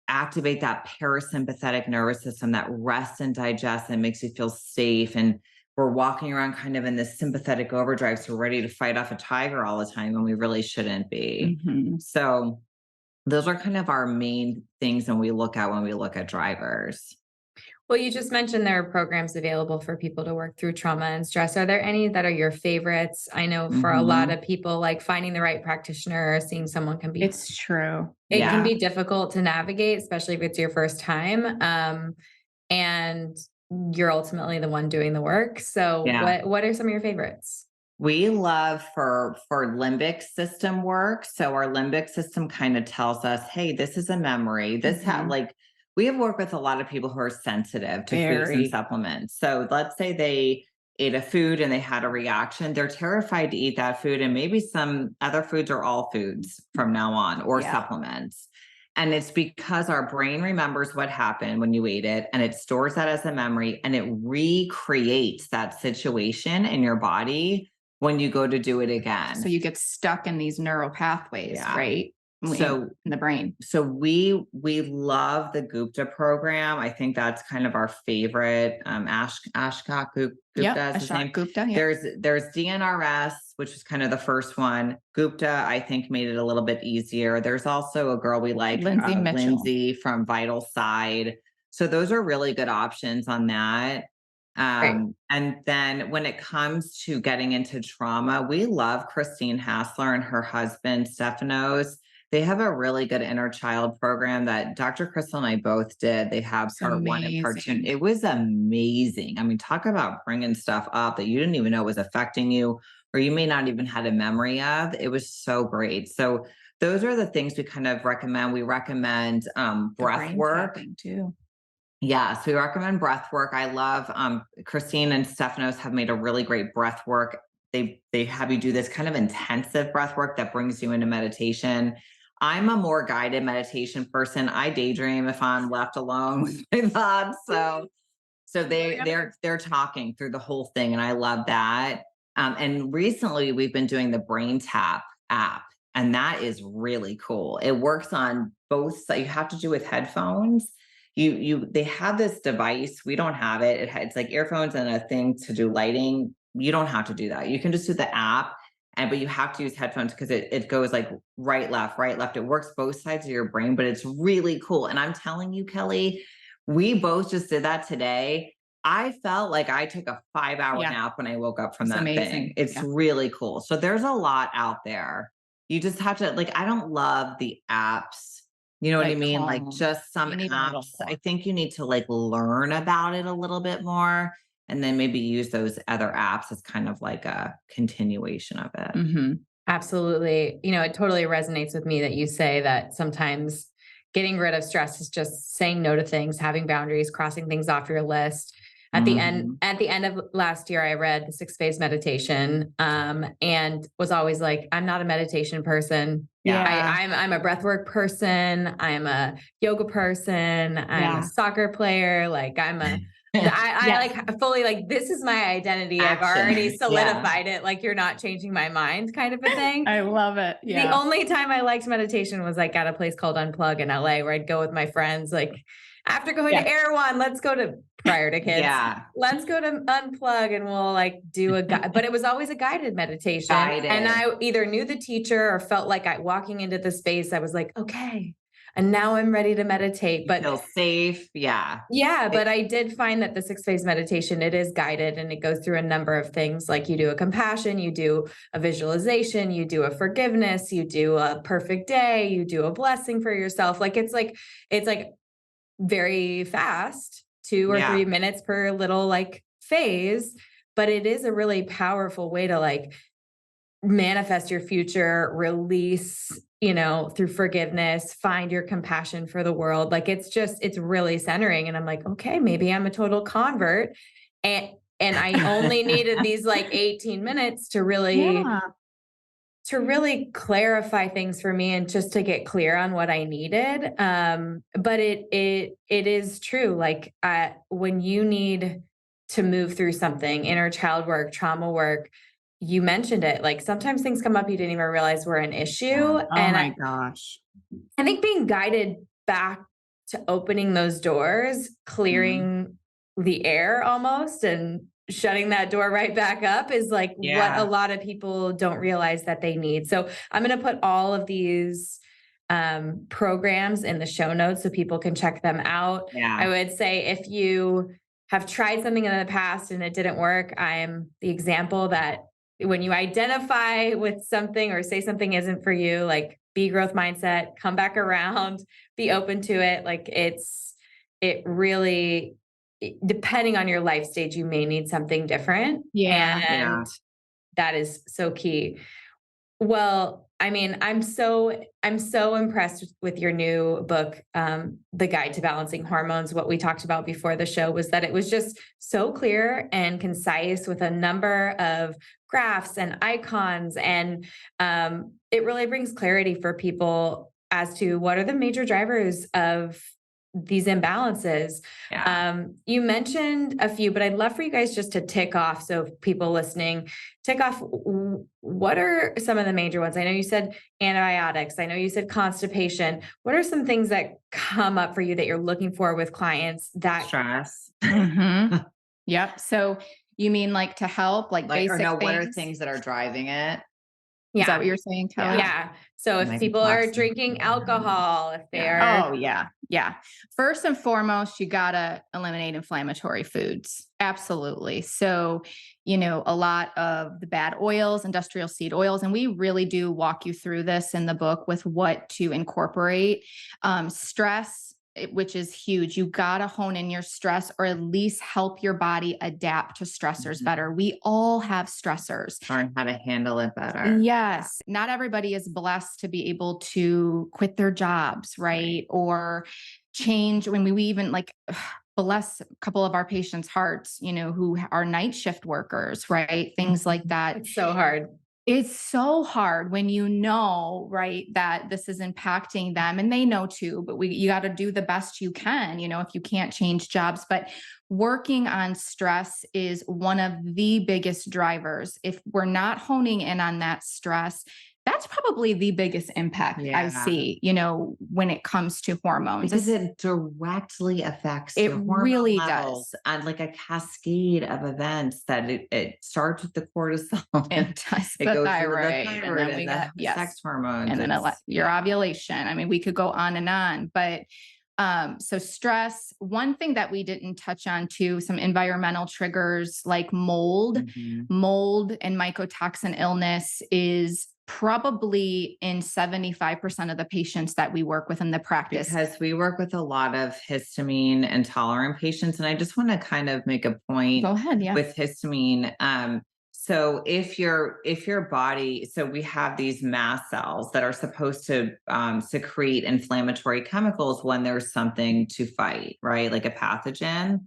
activate that parasympathetic nervous system, that rest and digest, and makes you feel safe. And we're walking around kind of in this sympathetic overdrive. So we're ready to fight off a tiger all the time, and we really shouldn't be. So those are kind of our main things when we look at drivers. Well, you just mentioned there are programs available for people to work through trauma and stress. Are there any that are your favorites? I know for a lot of people, like finding the right practitioner or seeing someone can be, It's true. It can be difficult to navigate, especially if it's your first time. And you're ultimately the one doing the work. So what are some of your favorites? We love for limbic system work. So our limbic system kind of tells us, hey, this is a memory. We have worked with a lot of people who are sensitive to foods and supplements. So let's say they ate a food and they had a reaction. They're terrified to eat that food, and maybe some other foods or all foods from now on, or supplements. And it's because our brain remembers what happened when you ate it, and it stores that as a memory, and it recreates that situation in your body when you go to do it again. So you get stuck in these neural pathways, right? So in the brain. So we love the Gupta program. I think that's kind of our favorite. Ashok Gupta is his name. Gupta, There's DNRS, which is kind of the first one. Gupta, I think, made it a little bit easier. There's also a girl we like, Lindsay from Vital Side. So those are really good options on that. And then when it comes to getting into trauma, we love Christine Hassler and her husband, Stefanos. They have a really good inner child program that Dr. Krystal and I both did. They have part 1 and part 2. It was amazing. I mean, talk about bringing stuff up that you didn't even know was affecting you, or you may not even had a memory of. It was so great. So those are the things we kind of recommend. We recommend breath work too. Yeah, so we recommend breath work. I love Christine and Stefanos have made a really great breath work. They have you do this kind of intensive breath work that brings you into meditation. I'm a more guided meditation person. I daydream if I'm left alone with my thoughts. So they're talking through the whole thing, and I love that. And recently we've been doing the Brain Tap app, and that is really cool. It works on both sides. You have to do with headphones. They have this device. We don't have it. It's like earphones and a thing to do lighting. You don't have to do that. You can just do the app, but you have to use headphones because it goes like right, left. It works both sides of your brain, but it's really cool. And I'm telling you, Kelly, we both just did that today. I felt like I took a 5-hour nap when I woke up from that thing. It's really cool. So there's a lot out there. You just have to, I don't love the apps. You know what I mean? Like just some apps. I think you need to learn about it a little bit more, and then maybe use those other apps as kind of like a continuation of it. Absolutely. It totally resonates with me that you say that sometimes getting rid of stress is just saying no to things, having boundaries, crossing things off your list. At the end of last year, I read the 6-phase meditation, and was always like, I'm not a meditation person. I'm a breathwork person. I'm a yoga person. I'm a soccer player. I fully this is my identity. I've already solidified it. You're not changing my mind kind of a thing. I love it. Yeah. The only time I liked meditation was at a place called Unplug in LA, where I'd go with my friends, after going to Air One, let's go to prior to kids. Let's go to Unplug and we'll do but it was always a guided meditation. And I either knew the teacher or felt walking into the space, I was like, okay, and now I'm ready to meditate. But feel safe. Yeah. yeah, but I did find that the 6 phase meditation, it is guided and it goes through a number of things. Like you do a compassion, you do a visualization, you do a forgiveness, you do a perfect day, you do a blessing for yourself. It's like very fast, 2 or 3 minutes per little like phase, but it is a really powerful way to like manifest your future, release, through forgiveness, find your compassion for the world. Like it's really centering. And I'm like, okay, maybe I'm a total convert. And I only needed these like 18 minutes to really Yeah. clarify things for me and just to get clear on what I needed. But it is true. Like when you need to move through something, inner child work, trauma work, you mentioned it. Like sometimes things come up you didn't even realize were an issue. Oh And my gosh. I think being guided back to opening those doors, clearing the air almost, and shutting that door right back up is like what a lot of people don't realize that they need. So I'm going to put all of these programs in the show notes so people can check them out. Yeah. I would say if you have tried something in the past and it didn't work, I am the example that when you identify with something or say something isn't for you, like be growth mindset, come back around, be open to it. Like it really, depending on your life stage, you may need something different. Yeah. And that is so key. Well, I mean, I'm so impressed with your new book, The Guide to Balancing Hormones. What we talked about before the show was that it was just so clear and concise with a number of graphs and icons. And it really brings clarity for people as to what are the major drivers of these imbalances. You mentioned a few, but I'd love for you guys just to tick off. So people listening, tick off, what are some of the major ones? I know you said antibiotics. I know you said constipation. What are some things that come up for you that you're looking for with clients that Stress. Yep. So you mean like to help, like basic things? What are things that are driving it? Is that what you're saying, Kelly? Yeah. So if Like people are toxic. drinking alcohol, if they're Oh, yeah. Yeah. First and foremost, you got to eliminate inflammatory foods. Absolutely. So, a lot of the bad oils, industrial seed oils, and we really do walk you through this in the book with what to incorporate. Stress, which is huge. You got to hone in your stress or at least help your body adapt to stressors better. We all have stressors. Learn how to handle it better. Yes. Not everybody is blessed to be able to quit their jobs, right? Or change when we even bless a couple of our patients' hearts, who are night shift workers, right? Things like that. it's so hard. It's so hard when right, that this is impacting them, and they know too, but you got to do the best you can, if you can't change jobs. But working on stress is one of the biggest drivers. If we're not honing in on that stress, that's probably the biggest impact I see, when it comes to hormones. Because it directly affects It your hormone really levels does. on like a cascade of events that it starts with the cortisol. It does It the goes thyroid, to the and then thyroid we and got the sex hormones. and then your ovulation. I mean, we could go on and on, but so stress, one thing that we didn't touch on too, some environmental triggers like mold and mycotoxin illness is probably in 75% of the patients that we work with in the practice. Because we work with a lot of histamine intolerant patients. And I just want to kind of make a point Go ahead, with histamine. So if your body, so we have these mast cells that are supposed to secrete inflammatory chemicals when there's something to fight, right? Like a pathogen.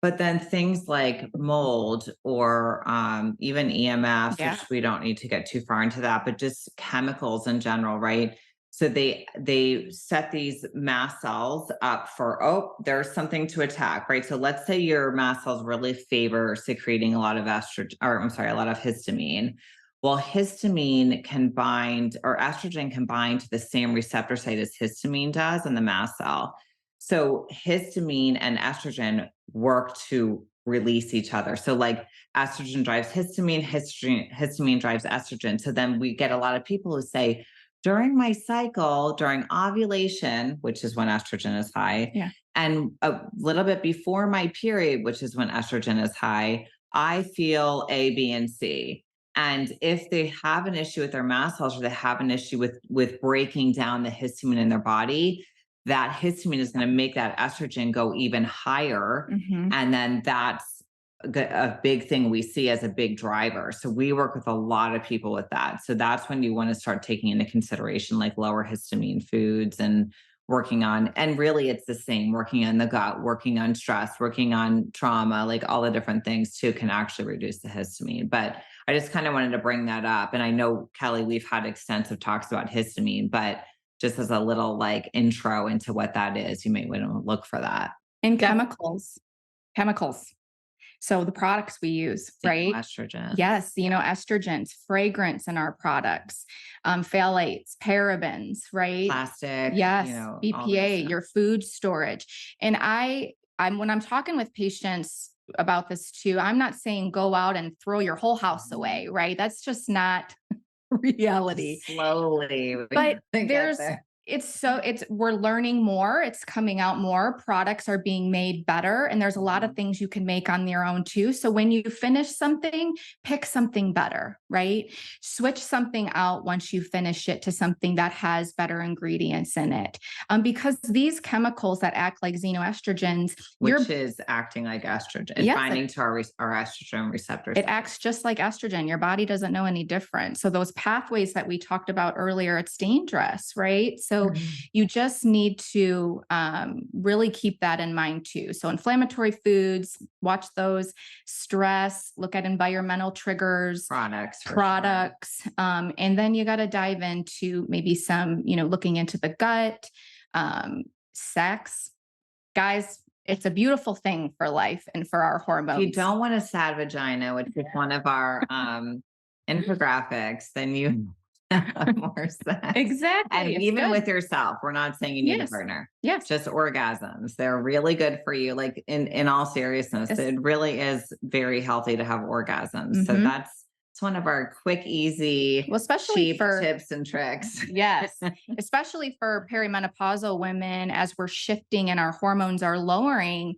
But then things like mold or even EMFs, which we don't need to get too far into that, but just chemicals in general, right? So they set these mast cells up for, there's something to attack, right? So let's say your mast cells really favor secreting a lot of a lot of histamine. Well, histamine can bind, or estrogen can bind to the same receptor site as histamine does in the mast cell. So histamine and estrogen work to release each other. So like estrogen drives histamine, histamine drives estrogen. So then we get a lot of people who say, during my cycle, during ovulation, which is when estrogen is high, Yeah. and a little bit before my period, which is when estrogen is high, I feel A, B, and C. And if they have an issue with their mast cells or they have an issue with breaking down the histamine in their body, that histamine is going to make that estrogen go even higher. Mhm. And then that's a big thing we see as a big driver. So we work with a lot of people with that. So that's when you want to start taking into consideration like lower histamine foods and working on, and really it's the same, working on the gut, working on stress, working on trauma, like all the different things too can actually reduce the histamine. But I just kind of wanted to bring that up. And I know, Kelly, we've had extensive talks about histamine, but just as a little like intro into what that is, you may want to look for that. And chemicals. So the products we use, right? Estrogen. Yes. Estrogens, fragrance in our products, phthalates, parabens, right? Plastic. Yes. all that BPA, stuff. your food storage. And I'm when I'm talking with patients about this too, I'm not saying go out and throw your whole house away, right? That's just not reality. Slowly. But we get there. we're learning more. It's coming out more. Products are being made better. And there's a lot of things you can make on your own too. So when you finish something, pick something better, right? Switch something out once you finish it to something that has better ingredients in it. Because these chemicals that act like xenoestrogens, Which is acting like estrogen, Yes, binding to our estrogen receptors. it acts just like estrogen. Your body doesn't know any different. So those pathways that we talked about earlier, it's dangerous, right? So you just need to really keep that in mind too. So inflammatory foods, watch those. Stress, look at environmental triggers, products. And then you got to dive into maybe some, looking into the gut, sex. Guys, it's a beautiful thing for life and for our hormones. If you don't want a sad vagina, which is one of our infographics, then you have more sex. Exactly. And It's even good. with yourself, we're not saying you need Yes. a partner. Yes. Just orgasms. They're really good for you. Like in all seriousness, Yes. it really is very healthy to have orgasms. So Mhm. it's one of our quick, easy, Well, especially cheap for tips and tricks. Yes, especially for perimenopausal women, as we're shifting and our hormones are lowering.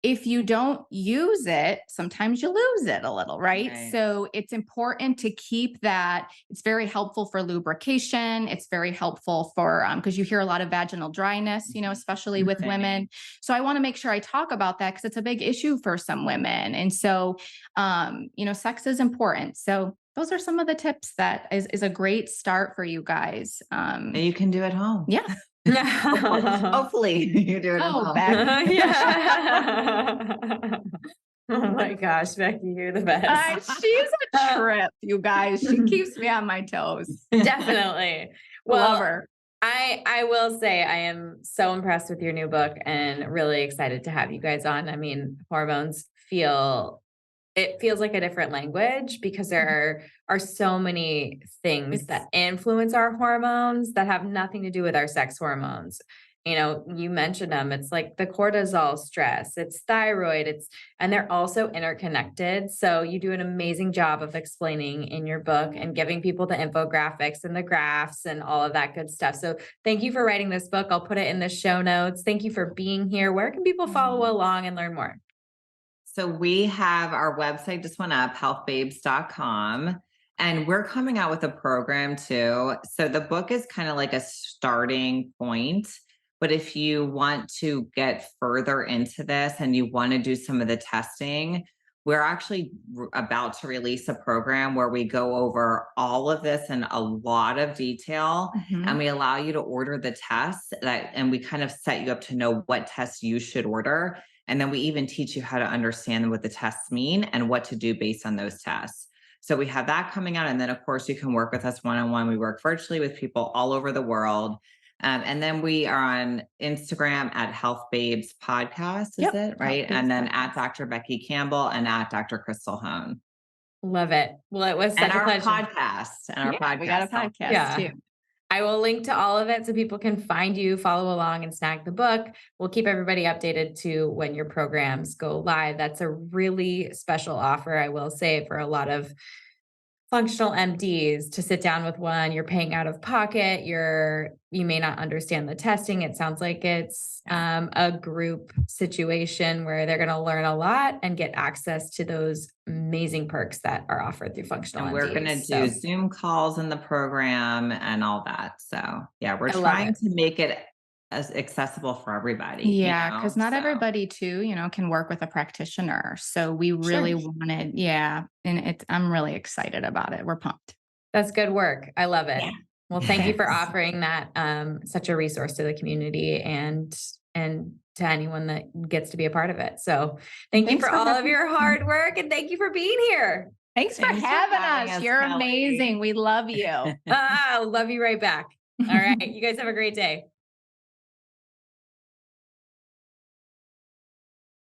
If you don't use it, sometimes you lose it a little, right? Right. So it's important to keep that. It's very helpful for lubrication. It's very helpful for, because you hear a lot of vaginal dryness, especially with Right. women. So I want to make sure I talk about that because it's a big issue for some women. And so, sex is important. So those are some of the tips that is a great start for you guys. And you can do at home. Yeah. Hopefully you do it at home. Becky. Yeah. Oh my gosh, Becky, you're the best. She's a trip, you guys. She keeps me on my toes. Definitely. Love Well, her. I will say I am so impressed with your new book and really excited to have you guys on. I mean, hormones feels like a different language because there are so many things that influence our hormones that have nothing to do with our sex hormones. You mentioned them. It's like the cortisol stress, it's thyroid, and they're also interconnected. So you do an amazing job of explaining in your book and giving people the infographics and the graphs and all of that good stuff. So thank you for writing this book. I'll put it in the show notes. Thank you for being here. Where can people follow along and learn more? So we have our website just went up, healthbabes.com. And we're coming out with a program too. So the book is kind of like a starting point. But if you want to get further into this and you want to do some of the testing, we're actually about to release a program where we go over all of this in a lot of detail. And we allow you to order the tests and we kind of set you up to know what tests you should order. And then we even teach you how to understand what the tests mean and what to do based on those tests. So we have that coming out. And then, of course, you can work with us one-on-one. We work virtually with people all over the world. And then we are on Instagram at Health Babes Podcast, is it? Right. And then at Dr. Becky Campbell and at Dr. Krystal Hohn. Love it. Well, it was such a pleasure. We got a podcast too. I will link to all of it so people can find you, follow along, and snag the book. We'll keep everybody updated to when your programs go live. That's a really special offer, I will say, for a lot of functional MDs to sit down with one. You're paying out of pocket. You may not understand the testing. It sounds like it's a group situation where they're going to learn a lot and get access to those amazing perks that are offered through functional And MDs. we're going to do Zoom calls in the program and all that. So yeah, we're trying to make it as accessible for everybody. Yeah, because not everybody too, can work with a practitioner. So we really wanted, and I'm really excited about it. We're pumped. That's good work. I love it. Yeah. Well, thank you for offering that, such a resource to the community and to anyone that gets to be a part of it. So thank you for all of your hard work and thank you for being here. Thanks for having us. You're amazing. We love you. Love you right back. All right. You guys have a great day.